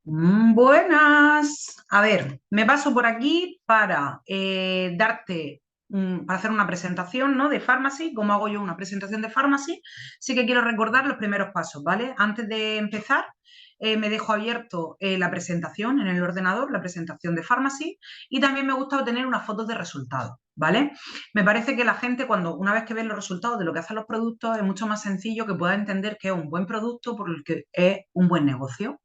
Buenas. A ver, me paso por aquí para para hacer una presentación, ¿no? De Pharmacy, cómo hago yo una presentación de Pharmacy. Sí que quiero recordar los primeros pasos, ¿vale? Antes de empezar, me dejo abierto la presentación en el ordenador, la presentación de Pharmacy, y también me gusta obtener unas fotos de resultados, ¿vale? Me parece que la gente, una vez que ve los resultados de lo que hacen los productos, es mucho más sencillo que pueda entender que es un buen producto por el que es un buen negocio.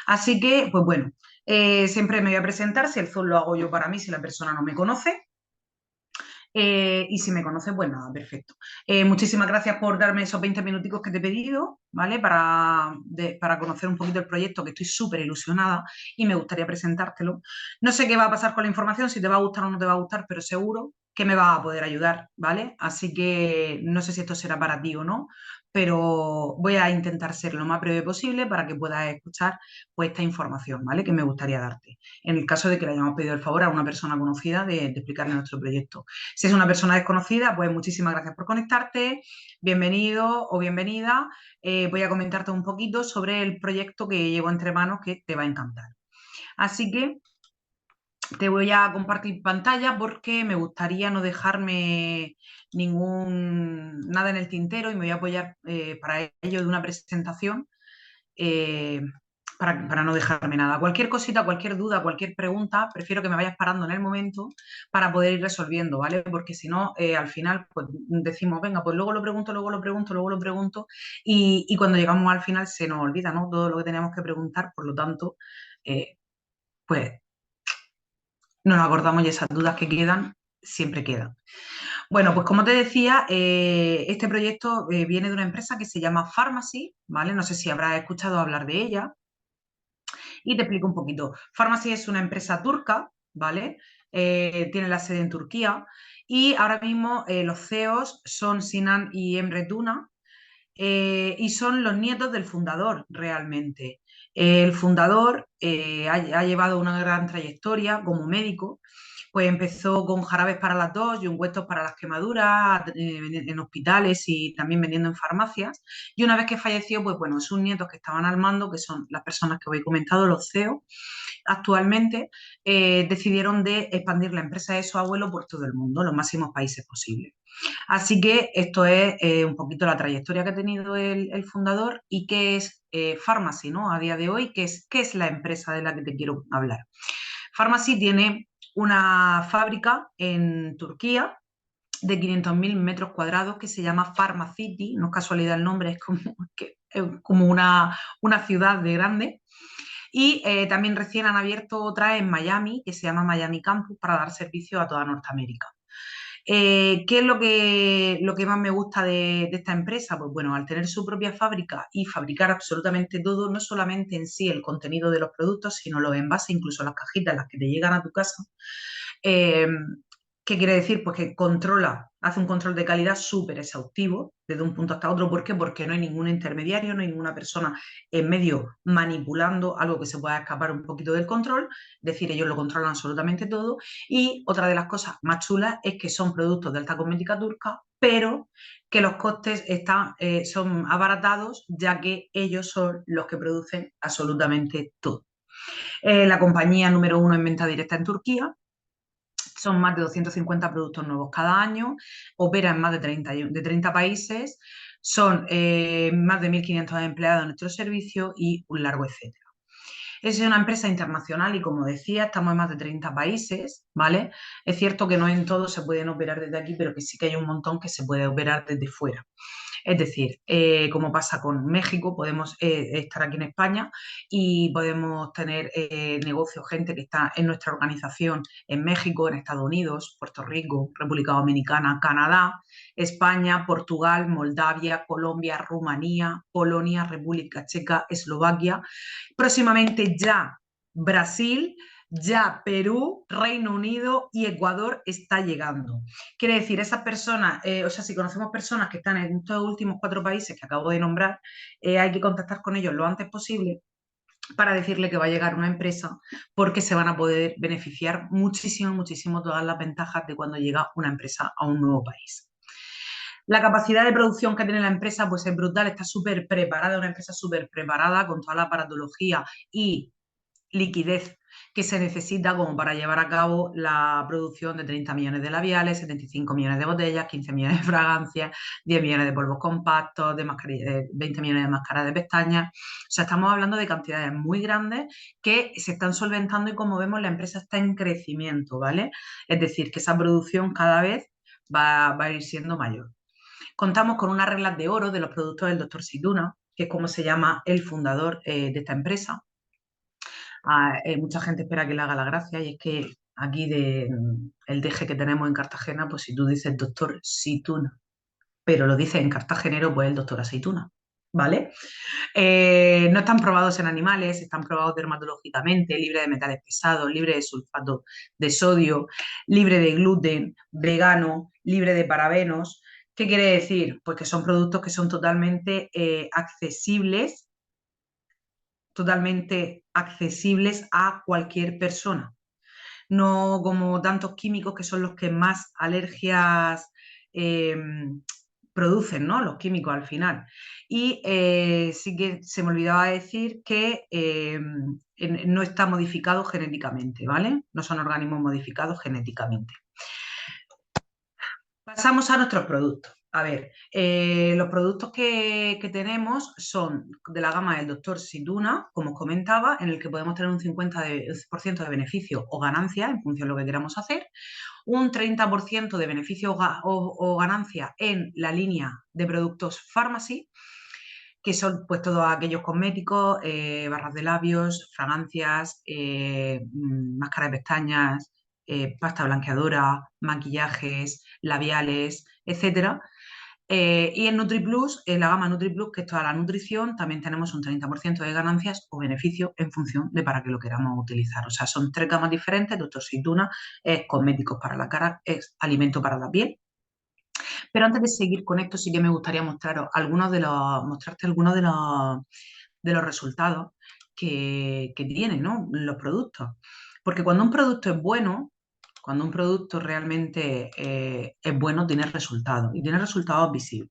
Así que, pues bueno, siempre me voy a presentar, si el Zoom lo hago yo para mí, si la persona no me conoce. Y si me conoce, pues nada, perfecto. Muchísimas gracias por darme esos 20 minuticos que te he pedido, ¿vale? Para conocer un poquito el proyecto, que estoy súper ilusionada y me gustaría presentártelo. No sé qué va a pasar con la información, si te va a gustar o no te va a gustar, pero seguro que me va a poder ayudar, ¿vale? Así que no sé si esto será para ti o no, pero voy a intentar ser lo más breve posible para que puedas escuchar pues, esta información, ¿vale? Que me gustaría darte. En el caso de que le hayamos pedido el favor a una persona conocida de explicarle nuestro proyecto. Si es una persona desconocida, pues muchísimas gracias por conectarte, bienvenido o bienvenida. Voy a comentarte un poquito sobre el proyecto que llevo entre manos que te va a encantar. Así que te voy a compartir pantalla porque me gustaría no dejarme nada en el tintero y me voy a apoyar para ello de una presentación eh, para no dejarme nada. Cualquier cosita, cualquier duda, cualquier pregunta, prefiero que me vayas parando en el momento para poder ir resolviendo, ¿vale? Porque si no, al final pues, decimos, venga, pues luego lo pregunto, luego lo pregunto, luego lo pregunto, y cuando llegamos al final se nos olvida, ¿no? Todo lo que teníamos que preguntar, por lo tanto, pues no nos acordamos y esas dudas que quedan, siempre quedan. Bueno, pues como te decía, este proyecto viene de una empresa que se llama Pharmacy, ¿vale? No sé si habrás escuchado hablar de ella. Y te explico un poquito. Pharmacy es una empresa turca, ¿vale? Tiene la sede en Turquía y ahora mismo los CEOs son Sinan y Emre Tuna y son los nietos del fundador realmente. El fundador ha llevado una gran trayectoria como médico, pues empezó con jarabes para las tos y ungüentos para las quemaduras en hospitales y también vendiendo en farmacias. Y una vez que falleció, pues bueno, sus nietos que estaban al mando, que son las personas que os he comentado, los CEO, actualmente decidieron de expandir la empresa de su abuelo por todo el mundo, los máximos países posibles. Así que esto es un poquito la trayectoria que ha tenido el fundador y qué es Pharmacy, ¿no? A día de hoy, qué es la empresa de la que te quiero hablar. Pharmacy tiene una fábrica en Turquía de 500.000 metros cuadrados que se llama Pharmacity, no es casualidad el nombre, es como una ciudad de grande. Y también recién han abierto otra en Miami, que se llama Miami Campus, para dar servicio a toda Norteamérica. ¿Qué es lo que más me gusta de esta empresa? Pues bueno, al tener su propia fábrica y fabricar absolutamente todo, no solamente en sí el contenido de los productos, sino los envases, incluso las cajitas, las que te llegan a tu casa. Eh, ¿Qué quiere decir? Pues que hace un control de calidad súper exhaustivo desde un punto hasta otro. ¿Por qué? Porque no hay ningún intermediario, no hay ninguna persona en medio manipulando algo que se pueda escapar un poquito del control. Es decir, ellos lo controlan absolutamente todo. Y otra de las cosas más chulas es que son productos de alta cosmética turca, pero que los costes son abaratados, ya que ellos son los que producen absolutamente todo. La compañía número uno en venta directa en Turquía. Son más de 250 productos nuevos cada año, opera en más de 30 países, son más de 1.500 empleados en nuestro servicio y un largo etcétera. Es una empresa internacional y, como decía, estamos en más de 30 países, ¿vale? Es cierto que no en todos se pueden operar desde aquí, pero que sí que hay un montón que se puede operar desde fuera. Es decir, como pasa con México, podemos estar aquí en España y podemos tener negocios, gente que está en nuestra organización en México, en Estados Unidos, Puerto Rico, República Dominicana, Canadá, España, Portugal, Moldavia, Colombia, Rumanía, Polonia, República Checa, Eslovaquia, próximamente ya Brasil, ya Perú, Reino Unido y Ecuador está llegando. Quiere decir, esas personas, o sea, si conocemos personas que están en estos últimos 4 países que acabo de nombrar, hay que contactar con ellos lo antes posible para decirle que va a llegar una empresa porque se van a poder beneficiar muchísimo, muchísimo todas las ventajas de cuando llega una empresa a un nuevo país. La capacidad de producción que tiene la empresa pues es brutal, está súper preparada, una empresa súper preparada con toda la aparatología y liquidez que se necesita como para llevar a cabo la producción de 30 millones de labiales, 75 millones de botellas, 15 millones de fragancias, 10 millones de polvos compactos, 20 millones de máscaras de pestañas. O sea, estamos hablando de cantidades muy grandes que se están solventando y, como vemos, la empresa está en crecimiento, ¿vale? Es decir, que esa producción cada vez va a ir siendo mayor. Contamos con unas reglas de oro de los productos del Dr. Situna, que es como se llama el fundador de esta empresa. Mucha gente espera que le haga la gracia, y es que aquí el DG que tenemos en Cartagena, pues si tú dices Dr. Situna, pero lo dices en cartagenero, pues el doctor Aceituna, ¿vale? No están probados en animales, están probados dermatológicamente, libre de metales pesados, libre de sulfato de sodio, libre de gluten, vegano, libre de parabenos. ¿Qué quiere decir? Pues que son productos que son totalmente accesibles a cualquier persona. No como tantos químicos que son los que más alergias eh, producen, ¿no? Los químicos al final. Y sí que se me olvidaba decir que no está modificado genéticamente, ¿vale? No son organismos modificados genéticamente. Pasamos a nuestros productos. A ver, los productos que tenemos son de la gama del Dr. Situna, como os comentaba, en el que podemos tener un 50% de beneficio o ganancia en función de lo que queramos hacer, un 30% de beneficio o ganancia en la línea de productos Pharmacy, que son pues todos aquellos cosméticos, barras de labios, fragancias, máscara de pestañas, pasta blanqueadora, maquillajes, labiales, etcétera. Y en NutriPlus, en la gama NutriPlus, que es toda la nutrición, también tenemos un 30% de ganancias o beneficio en función de para qué lo queramos utilizar. O sea, son 3 gamas diferentes. Dr. Situna es cosméticos para la cara, es alimento para la piel. Pero antes de seguir con esto, sí que me gustaría mostrarte algunos de los resultados que tienen, ¿no?, los productos. Porque cuando un producto es bueno, cuando un producto realmente es bueno, tiene resultados, y tiene resultados visibles.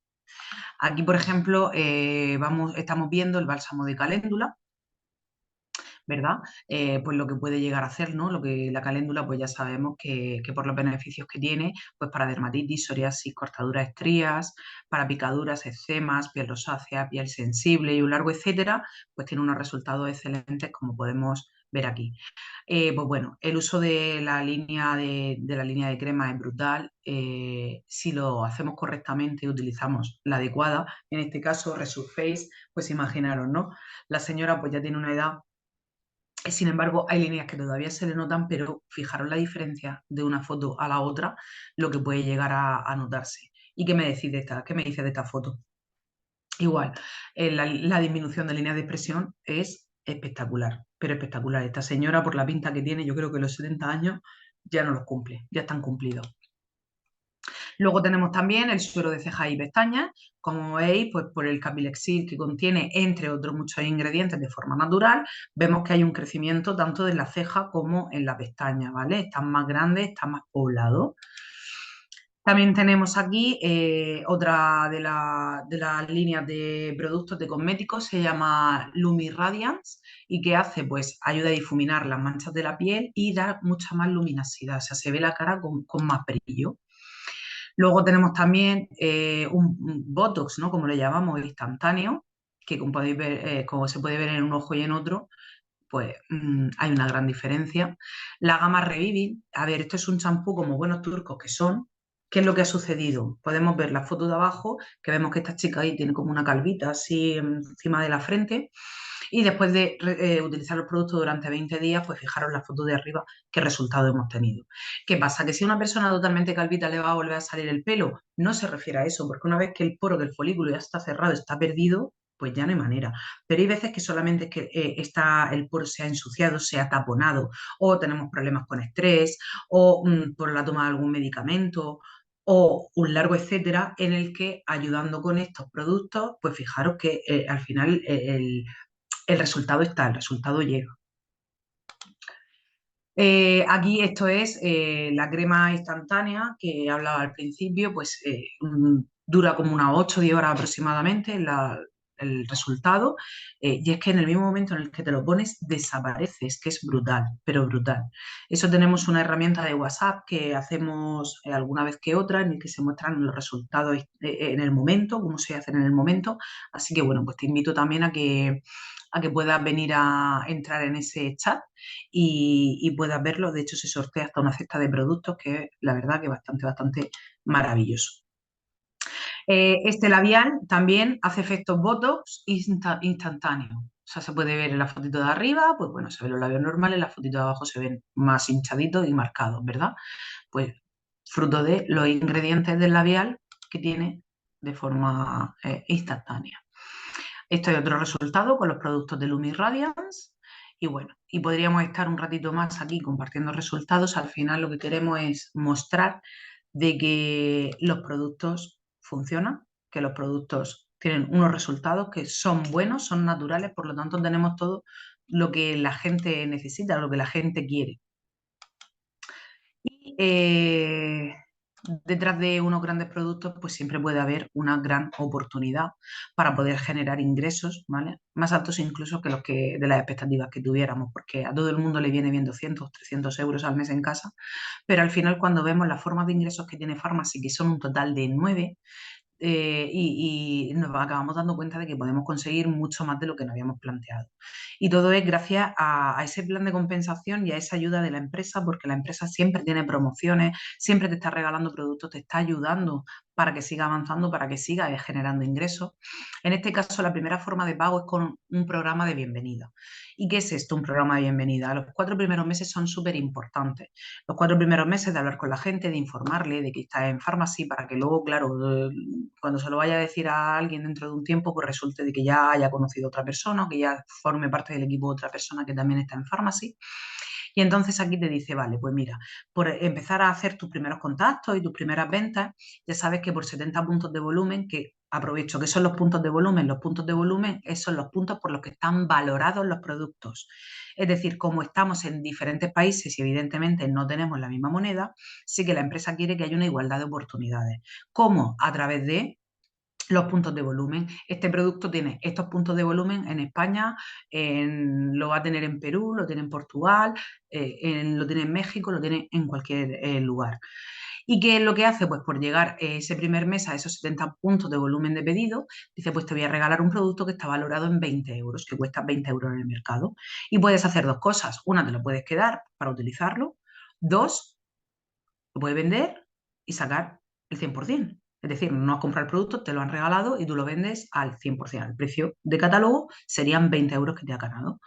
Aquí, por ejemplo, estamos viendo el bálsamo de caléndula, ¿verdad? Pues lo que puede llegar a hacer, ¿no? Lo que la caléndula, pues ya sabemos que por los beneficios que tiene, pues para dermatitis, psoriasis, cortaduras, estrías, para picaduras, eczemas, piel rosácea, piel sensible y un largo etcétera, pues tiene unos resultados excelentes, como podemos ver aquí. Pues bueno, el uso de la línea de crema es brutal. Si lo hacemos correctamente y utilizamos la adecuada, en este caso Resurface, pues imaginaros, ¿no? La señora pues ya tiene una edad. Sin embargo, hay líneas que todavía se le notan, pero fijaros la diferencia de una foto a la otra, lo que puede llegar a notarse. ¿Y qué me decís qué me dice de esta foto? Igual, la disminución de líneas de expresión es espectacular, pero espectacular. Esta señora, por la pinta que tiene, yo creo que los 70 años ya no los cumple, ya están cumplidos. Luego tenemos también el suero de cejas y pestañas, como veis, pues por el Capilexil, que contiene, entre otros muchos ingredientes, de forma natural, vemos que hay un crecimiento tanto en la ceja como en la pestaña, ¿vale? Están más grandes, están más poblados. También tenemos aquí otra de las líneas de productos de cosméticos, se llama Lumi Radiance, y que hace, pues ayuda a difuminar las manchas de la piel y da mucha más luminosidad, o sea, se ve la cara con más brillo. Luego tenemos también un Botox, ¿no?, como le llamamos, instantáneo, que como podéis ver, como se puede ver en un ojo y en otro, pues hay una gran diferencia. La gama Reviving, a ver, esto es un champú como buenos turcos que son. ¿Qué es lo que ha sucedido? Podemos ver la foto de abajo, que vemos que esta chica ahí tiene como una calvita así encima de la frente, y después de utilizar los productos durante 20 días, pues fijaros la foto de arriba, qué resultado hemos tenido. ¿Qué pasa? ¿Que si a una persona totalmente calvita le va a volver a salir el pelo? No se refiere a eso, porque una vez que el poro del folículo ya está cerrado, está perdido, pues ya no hay manera. Pero hay veces que solamente es que el poro se ha ensuciado, se ha taponado, o tenemos problemas con estrés, o por la toma de algún medicamento, o un largo etcétera, en el que ayudando con estos productos, pues fijaros que al final el resultado está, el resultado llega. Aquí esto es la crema instantánea que hablaba al principio, pues dura como unas 8 o 10 horas aproximadamente en el resultado, y es que en el mismo momento en el que te lo pones desaparece, es que es brutal, pero brutal. Eso tenemos una herramienta de WhatsApp que hacemos alguna vez que otra, en el que se muestran los resultados en el momento, cómo se hacen en el momento, así que bueno, pues te invito también a que puedas venir a entrar en ese chat y puedas verlo. De hecho, se sortea hasta una cesta de productos que es, la verdad, que bastante maravilloso. Este labial también hace efectos Botox instantáneos. O sea, se puede ver en la fotito de arriba, pues bueno, se ven los labios normales, en la fotito de abajo se ven más hinchaditos y marcados, ¿verdad? Pues fruto de los ingredientes del labial que tiene de forma instantánea. Esto es otro resultado con los productos de Lumi Radiance. Y bueno, y podríamos estar un ratito más aquí compartiendo resultados. Al final lo que queremos es mostrar de que los productos funcionan, que los productos tienen unos resultados que son buenos, son naturales, por lo tanto tenemos todo lo que la gente necesita, lo que la gente quiere. Y detrás de unos grandes productos, pues siempre puede haber una gran oportunidad para poder generar ingresos, ¿vale? Más altos incluso que los que de las expectativas que tuviéramos, porque a todo el mundo le viene bien 200, 300 euros al mes en casa, pero al final cuando vemos las formas de ingresos que tiene Pharmacy, que son un total de 9, y nos acabamos dando cuenta de que podemos conseguir mucho más de lo que nos habíamos planteado. Y todo es gracias a ese plan de compensación y a esa ayuda de la empresa, porque la empresa siempre tiene promociones, siempre te está regalando productos, te está ayudando para que siga avanzando, para que siga generando ingresos. En este caso, la primera forma de pago es con un programa de bienvenida. ¿Y qué es esto, un programa de bienvenida? Los 4 primeros meses son súper importantes. Los 4 primeros meses de hablar con la gente, de informarle de que está en Pharmacy, para que luego, claro, cuando se lo vaya a decir a alguien dentro de un tiempo, pues resulte de que ya haya conocido a otra persona o que ya forme parte del equipo de otra persona que también está en Pharmacy. Y entonces aquí te dice, vale, pues mira, por empezar a hacer tus primeros contactos y tus primeras ventas, ya sabes que por 70 puntos de volumen, que aprovecho, que son los puntos de volumen? Los puntos de volumen son los puntos por los que están valorados los productos. Es decir, como estamos en diferentes países y evidentemente no tenemos la misma moneda, sí que la empresa quiere que haya una igualdad de oportunidades. ¿Cómo? A través de los puntos de volumen. Este producto tiene estos puntos de volumen en España, lo va a tener en Perú, lo tiene en Portugal, lo tiene en México, lo tiene en cualquier lugar. ¿Y qué es lo que hace? Pues por llegar ese primer mes a esos 70 puntos de volumen de pedido, dice, pues te voy a regalar un producto que está valorado en 20 euros, que cuesta 20 euros en el mercado. Y puedes hacer dos cosas. Una, te lo puedes quedar para utilizarlo. Dos, lo puedes vender y sacar el 100%. Es decir, no has comprado el producto, te lo han regalado y tú lo vendes al 100%. El precio de catálogo serían 20 euros que te ha ganado.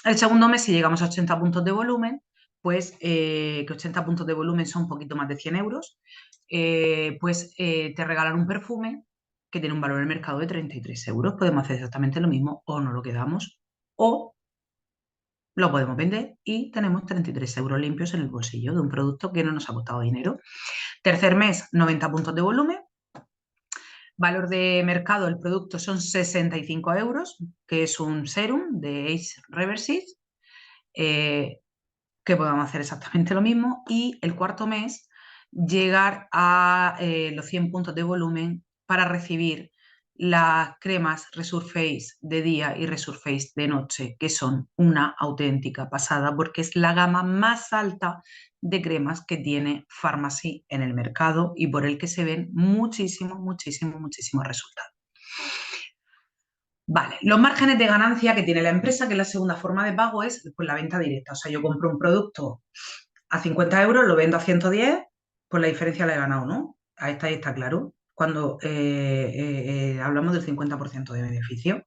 El segundo mes, si llegamos a 80 puntos de volumen, pues que 80 puntos de volumen son un poquito más de 100 euros, pues te regalan un perfume que tiene un valor en el mercado de 33 euros. Podemos hacer exactamente lo mismo o no lo quedamos o lo podemos vender y tenemos 33 euros limpios en el bolsillo de un producto que no nos ha costado dinero. Tercer mes, 90 puntos de volumen. Valor de mercado del producto son 65 euros, que es un serum de Ace Reversis, que podamos hacer exactamente lo mismo. Y el cuarto mes, llegar a los 100 puntos de volumen para recibir las cremas Resurface de día y Resurface de noche, que son una auténtica pasada porque es la gama más alta de cremas que tiene Pharmacy en el mercado y por el que se ven muchísimos resultados. Vale, los márgenes de ganancia que tiene la empresa, que es la segunda forma de pago, es pues, la venta directa. O sea, yo compro un producto a 50 euros, lo vendo a 110, pues la diferencia la he ganado, ¿no? Ahí está claro, cuando hablamos del 50% de beneficio.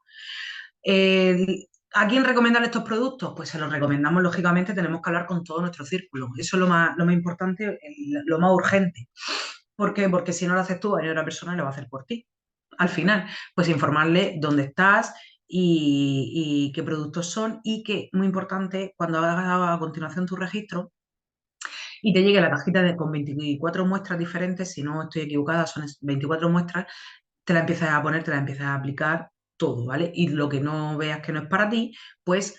¿A quién recomendar estos productos? Pues se los recomendamos, lógicamente, tenemos que hablar con todo nuestro círculo. Eso es lo más importante, lo más urgente. ¿Por qué? Porque si no lo haces tú, hay otra persona y lo va a hacer por ti. Al final, pues informarle dónde estás y qué productos son y que, muy importante, cuando hagas a continuación tu registro y te llegue la cajita con 24 muestras diferentes, si no estoy equivocada, son 24 muestras, te la empiezas a poner, te la empiezas a aplicar todo, ¿vale? Y lo que no veas que no es para ti, pues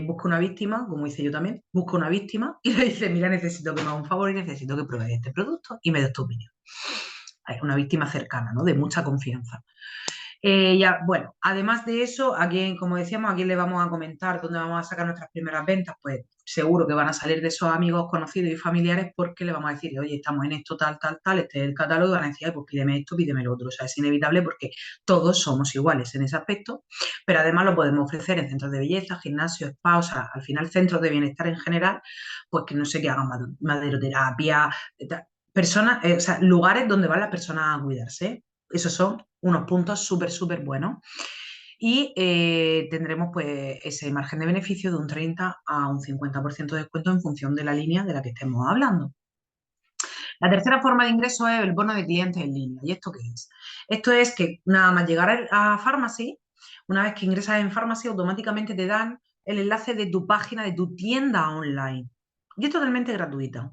busca una víctima, como hice yo también, busca una víctima y le dice, mira, necesito que me hagas un favor y necesito que pruebes este producto y me des tu opinión. Es una víctima cercana, ¿no? De mucha confianza. Ya, bueno, además de eso, aquí, como decíamos, aquí le vamos a comentar dónde vamos a sacar nuestras primeras ventas, pues seguro que van a salir de esos amigos conocidos y familiares porque le vamos a decir, oye, estamos en esto, tal, tal, tal, este es el catálogo, y van a decir, "Ay, pues pídeme esto, pídeme lo otro". O sea, es inevitable porque todos somos iguales en ese aspecto, pero además lo podemos ofrecer en centros de belleza, gimnasios, spa, o sea, al final centros de bienestar en general, pues que no sé, que hagan maderoterapia, personas, o sea, lugares donde van las personas a cuidarse. Esos son unos puntos súper, súper buenos. Y tendremos pues ese margen de beneficio de un 30 a un 50% de descuento en función de la línea de la que estemos hablando. La tercera forma de ingreso es el bono de clientes en línea. ¿Y esto qué es? Esto es que nada más llegar a Pharmacy, una vez que ingresas en Pharmacy, automáticamente te dan el enlace de tu página, de tu tienda online. Y es totalmente gratuita.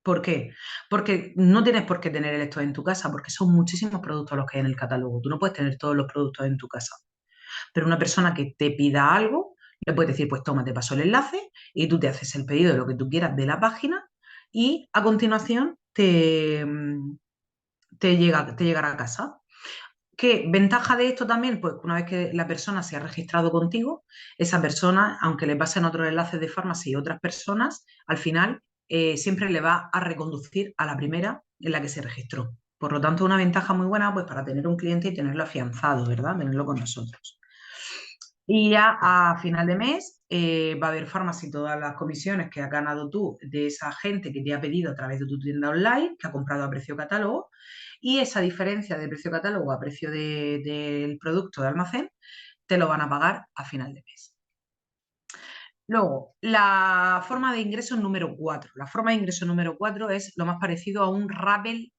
¿Por qué? Porque no tienes por qué tener esto en tu casa, porque son muchísimos productos los que hay en el catálogo. Tú no puedes tener todos los productos en tu casa. Pero una persona que te pida algo, le puedes decir, pues toma, te paso el enlace y tú te haces el pedido de lo que tú quieras de la página y a continuación te llegará a casa. ¿Qué ventaja de esto también? Pues una vez que la persona se ha registrado contigo, esa persona, aunque le pasen otros enlaces de farmacia y otras personas, al final siempre le va a reconducir a la primera en la que se registró. Por lo tanto, una ventaja muy buena pues, para tener un cliente y tenerlo afianzado, ¿verdad? Tenerlo con nosotros. Y ya a final de mes va a haber Pharmacy todas las comisiones que has ganado tú de esa gente que te ha pedido a través de tu tienda online, que ha comprado a precio catálogo, y esa diferencia de precio catálogo a precio del producto de almacén te lo van a pagar a final de mes. Luego, la forma de ingreso número 4. La forma de ingreso número 4 es lo más parecido a un rappel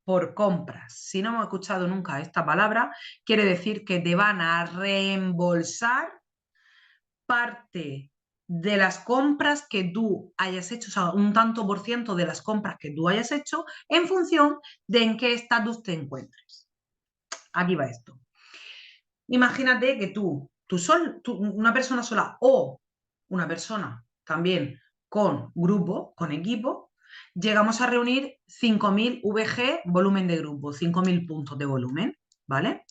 por compras. Si no hemos escuchado nunca esta palabra, quiere decir que te van a reembolsar parte de las compras que tú hayas hecho, o sea, un tanto por ciento de las compras que tú hayas hecho en función de en qué estatus te encuentres. Aquí va esto. Imagínate que una persona sola o una persona también con grupo, con equipo, llegamos a reunir 5.000 VG volumen de grupo, 5.000 puntos de volumen, ¿vale?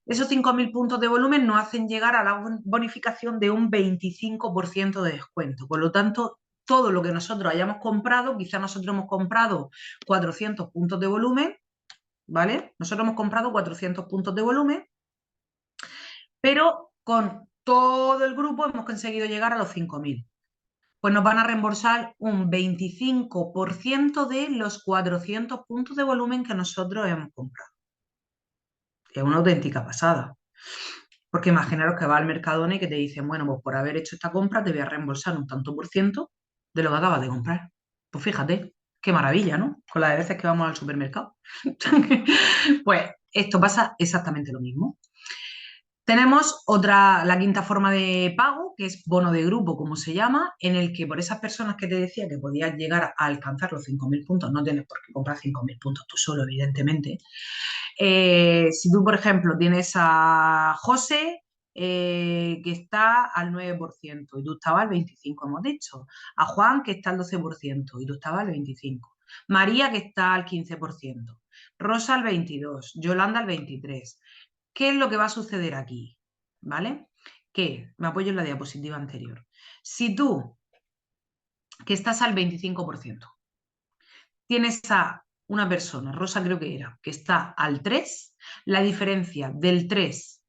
Esos 5.000 puntos de volumen nos hacen llegar a la bonificación de un 25% de descuento. Por lo tanto, todo lo que nosotros hayamos comprado, quizá nosotros hemos comprado 400 puntos de volumen, ¿vale? Nosotros hemos comprado 400 puntos de volumen, pero con todo el grupo hemos conseguido llegar a los 5.000. Pues nos van a reembolsar un 25% de los 400 puntos de volumen que nosotros hemos comprado. Es una auténtica pasada. Porque imaginaros que va al Mercadona y que te dicen, bueno, pues por haber hecho esta compra te voy a reembolsar un tanto por ciento de lo que acabas de comprar. Pues fíjate, qué maravilla, ¿no? Con las veces que vamos al supermercado. Pues esto pasa exactamente lo mismo. Tenemos la quinta forma de pago, que es bono de grupo, como se llama, en el que por esas personas que te decía que podías llegar a alcanzar los 5.000 puntos, no tienes por qué comprar 5.000 puntos tú solo, evidentemente. Si tú, por ejemplo, tienes a José, que está al 9% y tú estabas al 25%, hemos dicho. A Juan, que está al 12% y tú estabas al 25%. María, que está al 15%. Rosa al 22%. Yolanda al 23%. ¿Qué es lo que va a suceder aquí? ¿Vale? Que me apoyo en la diapositiva anterior. Si tú, que estás al 25%, tienes a una persona, Rosa creo que era, que está al 3%, la diferencia del 3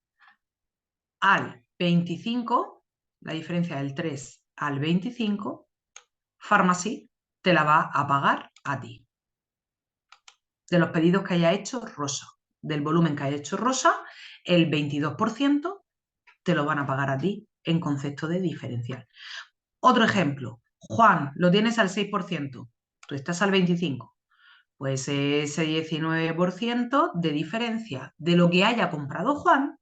al 25, la diferencia del 3 al 25, Pharmacy te la va a pagar a ti. De los pedidos que haya hecho Rosa, del volumen que haya hecho Rosa, el 22% te lo van a pagar a ti en concepto de diferencial. Otro ejemplo, Juan, lo tienes al 6%, tú estás al 25%. Pues ese 19% de diferencia de lo que haya comprado Juan,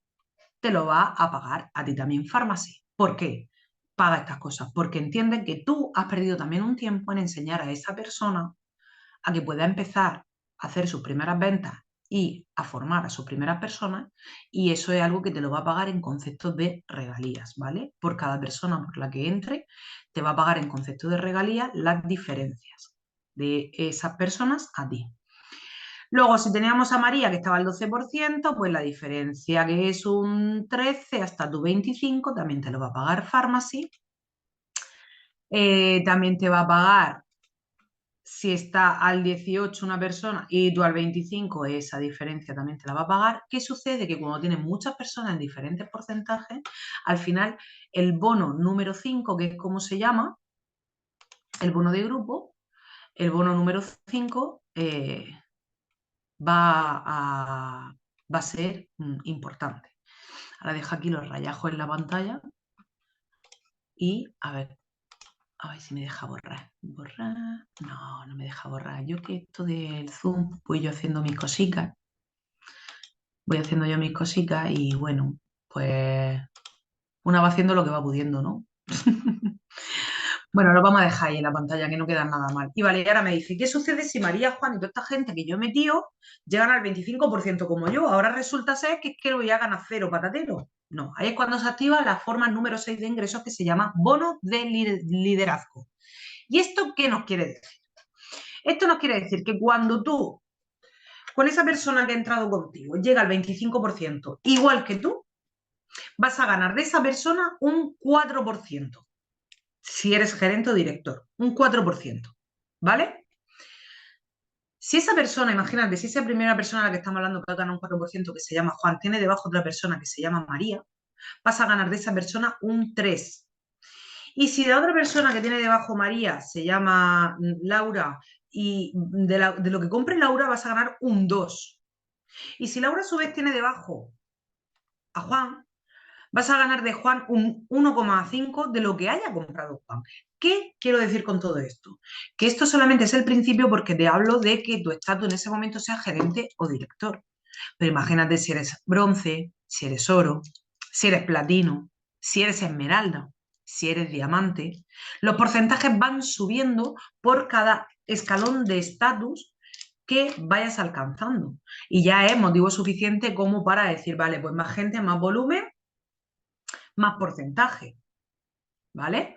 te lo va a pagar a ti también Pharmacy. ¿Por qué? Paga estas cosas, porque entienden que tú has perdido también un tiempo en enseñar a esa persona a que pueda empezar a hacer sus primeras ventas y a formar a sus primeras personas, y eso es algo que te lo va a pagar en conceptos de regalías, ¿vale? Por cada persona por la que entre, te va a pagar en conceptos de regalías las diferencias de esas personas a ti. Luego, si teníamos a María, que estaba al 12%, pues la diferencia, que es un 13 hasta tu 25, también te lo va a pagar Pharmacy. También te va a pagar, si está al 18 una persona y tú al 25, esa diferencia también te la va a pagar. ¿Qué sucede? Que cuando tienes muchas personas en diferentes porcentajes, al final el bono número 5, que es como se llama, el bono de grupo, el bono número 5 va a ser importante. Ahora deja aquí los rayajos en la pantalla y a ver si me deja borrar. ¿Borrar? No, no me deja borrar. Yo que esto del Zoom voy yo haciendo mis cositas. Voy haciendo yo mis cositas y bueno, pues una va haciendo lo que va pudiendo, ¿no? Bueno, lo vamos a dejar ahí en la pantalla, que no queda nada mal. Y vale, y ahora me dice, ¿qué sucede si María, Juan y toda esta gente que yo he metido llegan al 25% como yo? Ahora resulta ser que es que lo voy a ganar cero patatero. No, ahí es cuando se activa la forma número 6 de ingresos que se llama bono de liderazgo. ¿Y esto qué nos quiere decir? Esto nos quiere decir que cuando tú, con esa persona que ha entrado contigo, llega al 25%, igual que tú, vas a ganar de esa persona un 4%. Si eres gerente o director, un 4%, ¿vale? Si esa persona, imagínate, si esa primera persona a la que estamos hablando que gana un 4%, que se llama Juan, tiene debajo otra persona que se llama María, vas a ganar de esa persona un 3%. Y si la otra persona que tiene debajo María se llama Laura y de lo que compre Laura vas a ganar un 2%. Y si Laura a su vez tiene debajo a Juan, vas a ganar de Juan un 1,5 de lo que haya comprado Juan. ¿Qué quiero decir con todo esto? Que esto solamente es el principio porque te hablo de que tu estatus en ese momento sea gerente o director. Pero imagínate si eres bronce, si eres oro, si eres platino, si eres esmeralda, si eres diamante. Los porcentajes van subiendo por cada escalón de estatus que vayas alcanzando. Y ya es motivo suficiente como para decir, vale, pues más gente, más volumen, más porcentaje, ¿vale?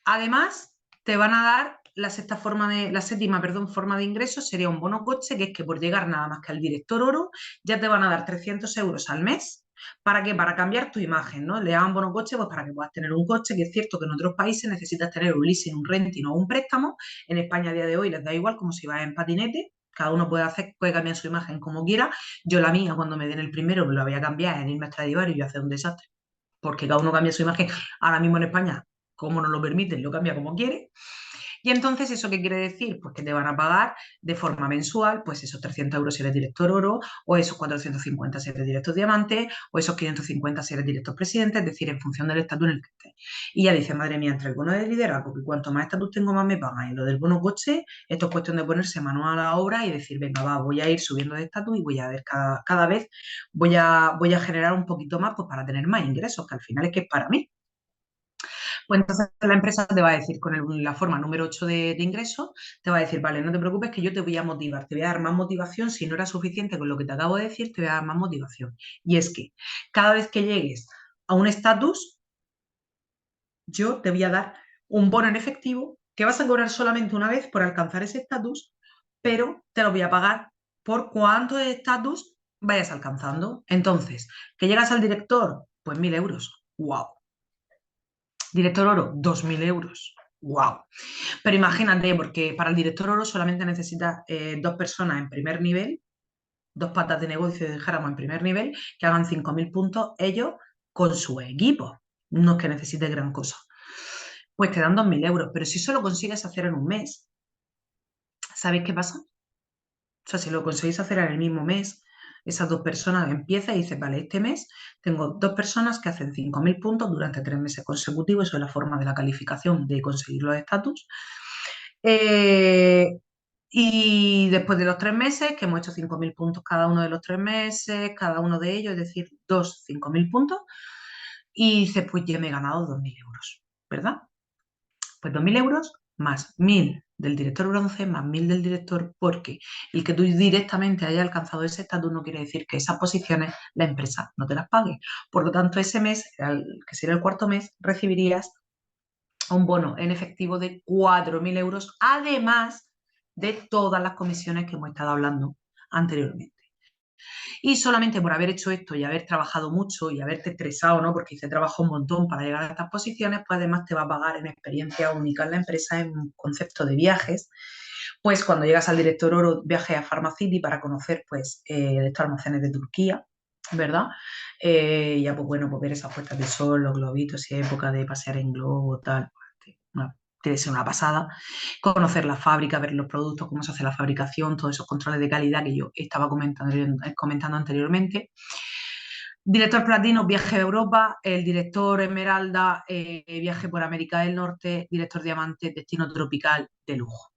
Además, te van a dar la séptima, forma de ingresos sería un bono coche, que es que por llegar nada más que al director oro, ya te van a dar 300 euros al mes. ¿Para qué? Para cambiar tu imagen, ¿no? Le llaman bono coche, pues para que puedas tener un coche, que es cierto que en otros países necesitas tener un leasing, un renting o un préstamo. En España a día de hoy les da igual, como si vas en patinete. Cada uno puede cambiar su imagen como quiera. Yo la mía, cuando me den el primero, me la voy a cambiar en irme a Stradivarius y yo hacer un desastre, porque cada uno cambia su imagen. Ahora mismo en España, como nos lo permiten, lo cambia como quiere. Y entonces, ¿eso qué quiere decir? Pues que te van a pagar de forma mensual, pues esos 300 euros si eres director oro, o esos 450 si eres director diamante, o esos 550 si eres director presidente, es decir, en función del estatus en el que estés. Y ya dices, madre mía, entre el bono de liderazgo, que cuanto más estatus tengo, más me pagan, y lo del bono coche, esto es cuestión de ponerse manual a la obra y decir, venga, va, voy a ir subiendo de estatus y voy a ver cada vez, voy a generar un poquito más, pues para tener más ingresos, que al final es que es para mí. Pues entonces la empresa te va a decir, con la forma número 8 de ingresos, te va a decir, vale, no te preocupes que yo te voy a motivar, te voy a dar más motivación. Si no era suficiente con lo que te acabo de decir, te voy a dar más motivación. Y es que cada vez que llegues a un estatus, yo te voy a dar un bono en efectivo que vas a cobrar solamente una vez por alcanzar ese estatus, pero te lo voy a pagar por cuánto de estatus vayas alcanzando. Entonces, que llegas al director, pues 1.000 euros. ¡Wow! Director oro, 2.000 euros. ¡Wow! Pero imagínate, porque para el director oro solamente necesitas dos personas en primer nivel, dos patas de negocio, dijéramos, en primer nivel, que hagan 5.000 puntos ellos con su equipo. No es que necesites gran cosa. Pues te dan 2.000 euros, pero si eso lo consigues hacer en un mes, ¿sabéis qué pasa? O sea, si lo conseguís hacer en el mismo mes, esas dos personas empiezan y dices, vale, este mes tengo dos personas que hacen 5.000 puntos durante 3 meses consecutivos, eso es la forma de la calificación de conseguir los estatus. Eh, y después de los 3 meses, que hemos hecho 5.000 puntos cada uno de los 3 meses, cada uno de ellos, es decir, 5.000 puntos, y dices, pues ya me he ganado 2.000 euros, ¿verdad? Pues 2.000 euros más 1.000 del director bronce más 1.000 del director, porque el que tú directamente hayas alcanzado ese estatus no quiere decir que esas posiciones la empresa no te las pague. Por lo tanto, ese mes, que sería el cuarto mes, recibirías un bono en efectivo de 4.000 euros, además de todas las comisiones que hemos estado hablando anteriormente. Y solamente por haber hecho esto y haber trabajado mucho y haberte estresado, ¿no? Porque hice trabajo un montón para llegar a estas posiciones, pues además te va a pagar en experiencia única en la empresa en un concepto de viajes. Pues cuando llegas al director oro, viajes a Pharmacity para conocer pues estos almacenes de Turquía, ¿verdad? Ya pues bueno, pues ver esas puestas de sol, los globitos, si es época de pasear en globo, tal, pues, tiene que ser una pasada. Conocer la fábrica, ver los productos, cómo se hace la fabricación, todos esos controles de calidad que yo estaba comentando anteriormente. Director platino, viaje a Europa. El director esmeralda, viaje por América del Norte. Director diamante, destino tropical de lujo.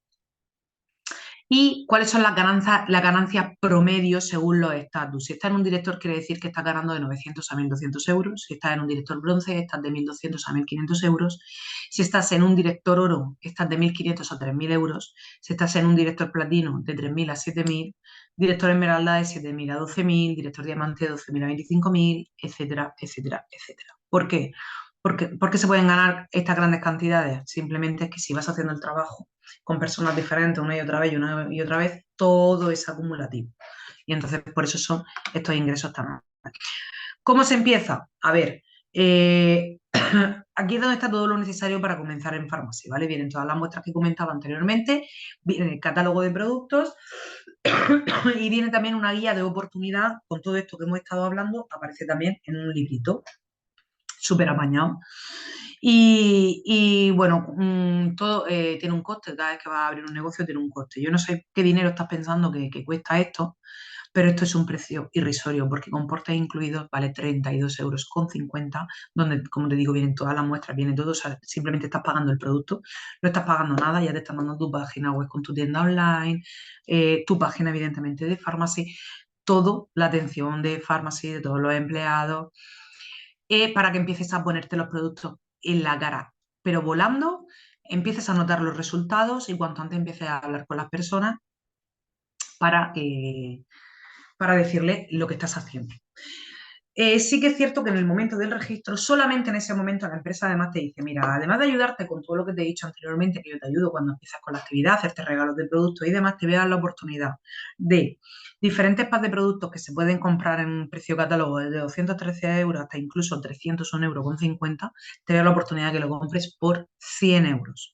¿Y cuáles son las ganancias promedio según los estatus? Si estás en un director, quiere decir que estás ganando de 900 a 1.200 euros. Si estás en un director bronce, estás de 1.200 a 1.500 euros. Si estás en un director oro, estás de 1.500 a 3.000 euros. Si estás en un director platino, de 3.000 a 7.000. Director esmeralda, de 7.000 a 12.000. Director diamante, de 12.000 a 25.000, etcétera, etcétera, etcétera. ¿Por qué? ¿Por qué se pueden ganar estas grandes cantidades? Simplemente es que si vas haciendo el trabajo con personas diferentes una y otra vez y una y otra vez, todo es acumulativo. Y entonces por eso son estos ingresos tan altos. ¿Cómo se empieza? A ver, aquí es donde está todo lo necesario para comenzar en farmacia, ¿vale? Vienen todas las muestras que comentaba anteriormente, viene el catálogo de productos y viene también una guía de oportunidad con todo esto que hemos estado hablando, aparece también en un librito súper amañado. Y bueno, todo tiene un coste, cada vez que vas a abrir un negocio tiene un coste. Yo no sé qué dinero estás pensando que cuesta esto, pero esto es un precio irrisorio porque con portes incluidos vale 32,50 €, donde, como te digo, vienen todas las muestras, viene todo, o sea, simplemente estás pagando el producto, no estás pagando nada, ya te están dando tu página web con tu tienda online, tu página evidentemente de Pharmacy, todo, la atención de Pharmacy, de todos los empleados, para que empieces a ponerte los productos en la cara, pero volando, empieces a notar los resultados y cuanto antes empieces a hablar con las personas para, para decirle lo que estás haciendo. Sí que es cierto que en el momento del registro, solamente en ese momento la empresa además te dice, mira, además de ayudarte con todo lo que te he dicho anteriormente, que yo te ayudo cuando empiezas con la actividad, hacerte regalos de productos y demás, te voy a dar la oportunidad de diferentes packs de productos que se pueden comprar en un precio catálogo desde 213 € hasta incluso 301,50 €, te voy a dar la oportunidad de que lo compres por 100 €.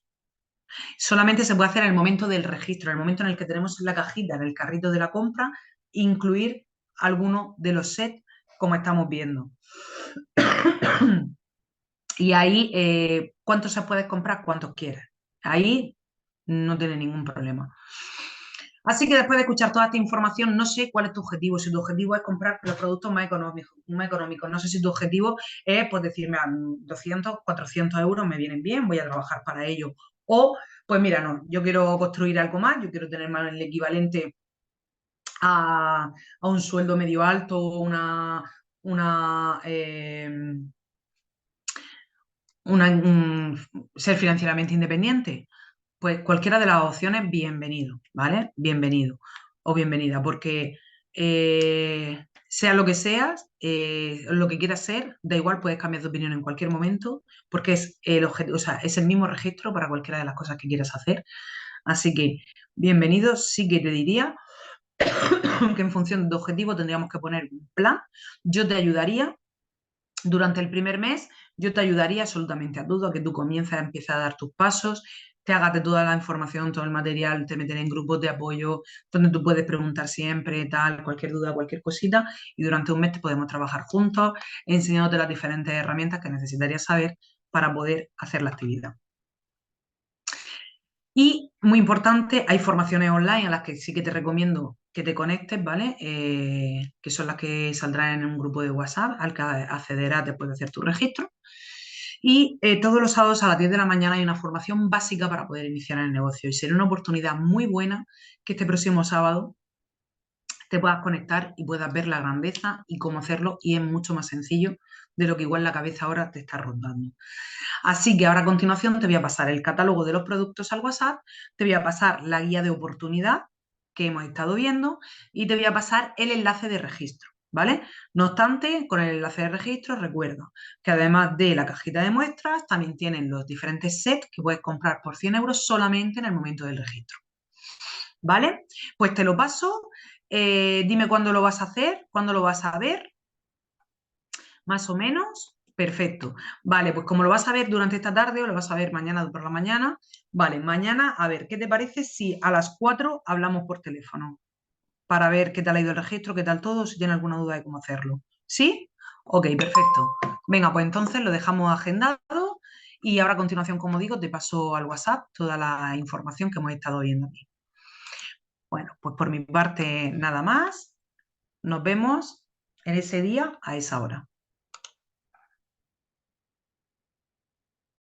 Solamente se puede hacer en el momento del registro, en el momento en el que tenemos en la cajita, en el carrito de la compra, incluir alguno de los sets como estamos viendo. Y ahí, ¿cuántos se puedes comprar? Cuantos quieras. Ahí no tiene ningún problema. Así que después de escuchar toda esta información, no sé cuál es tu objetivo. Si tu objetivo es comprar los productos más económicos. No sé si tu objetivo es pues decirme 200, 400 € me vienen bien, voy a trabajar para ello. O, pues mira, no, yo quiero construir algo más, yo quiero tener más el equivalente a un sueldo medio alto, una, ser financieramente independiente. Pues cualquiera de las opciones, bienvenido, ¿vale? Bienvenido o bienvenida, porque sea lo que seas, lo que quieras ser, da igual, puedes cambiar de opinión en cualquier momento, porque es el objetivo, o sea, es el mismo registro para cualquiera de las cosas que quieras hacer. Así que, bienvenido, sí que te diría que en función de tu objetivo tendríamos que poner un plan. Yo te ayudaría durante el primer mes, yo te ayudaría absolutamente a todo, a que tú comiences, empieces a dar tus pasos, te hagas de toda la información, todo el material, te meteré en grupos de apoyo donde tú puedes preguntar siempre, tal, cualquier duda, cualquier cosita, y durante un mes te podemos trabajar juntos, enseñándote las diferentes herramientas que necesitarías saber para poder hacer la actividad. Y muy importante, hay formaciones online a las que sí que te recomiendo que te conectes, ¿vale? Que son las que saldrán en un grupo de WhatsApp al que accederás después de hacer tu registro. Y todos los sábados a las 10 de la mañana hay una formación básica para poder iniciar el negocio. Y será una oportunidad muy buena que este próximo sábado te puedas conectar y puedas ver la grandeza y cómo hacerlo. Y es mucho más sencillo de lo que igual la cabeza ahora te está rondando. Así que ahora a continuación te voy a pasar el catálogo de los productos al WhatsApp, te voy a pasar la guía de oportunidad que hemos estado viendo y te voy a pasar el enlace de registro, ¿vale? No obstante, con el enlace de registro recuerda que además de la cajita de muestras, también tienen los diferentes sets que puedes comprar por 100 € solamente en el momento del registro. ¿vale? Pues te lo paso, dime cuándo lo vas a hacer, cuándo lo vas a ver, más o menos. Perfecto. Vale, pues como lo vas a ver durante esta tarde o lo vas a ver mañana por la mañana, vale, mañana, a ver, ¿qué te parece si a las 4 hablamos por teléfono? Para ver qué tal ha ido el registro, qué tal todo, si tiene alguna duda de cómo hacerlo. ¿Sí? Ok, perfecto. Venga, pues entonces lo dejamos agendado y ahora a continuación, como digo, te paso al WhatsApp toda la información que hemos estado viendo aquí. Bueno, pues por mi parte nada más. Nos vemos en ese día a esa hora.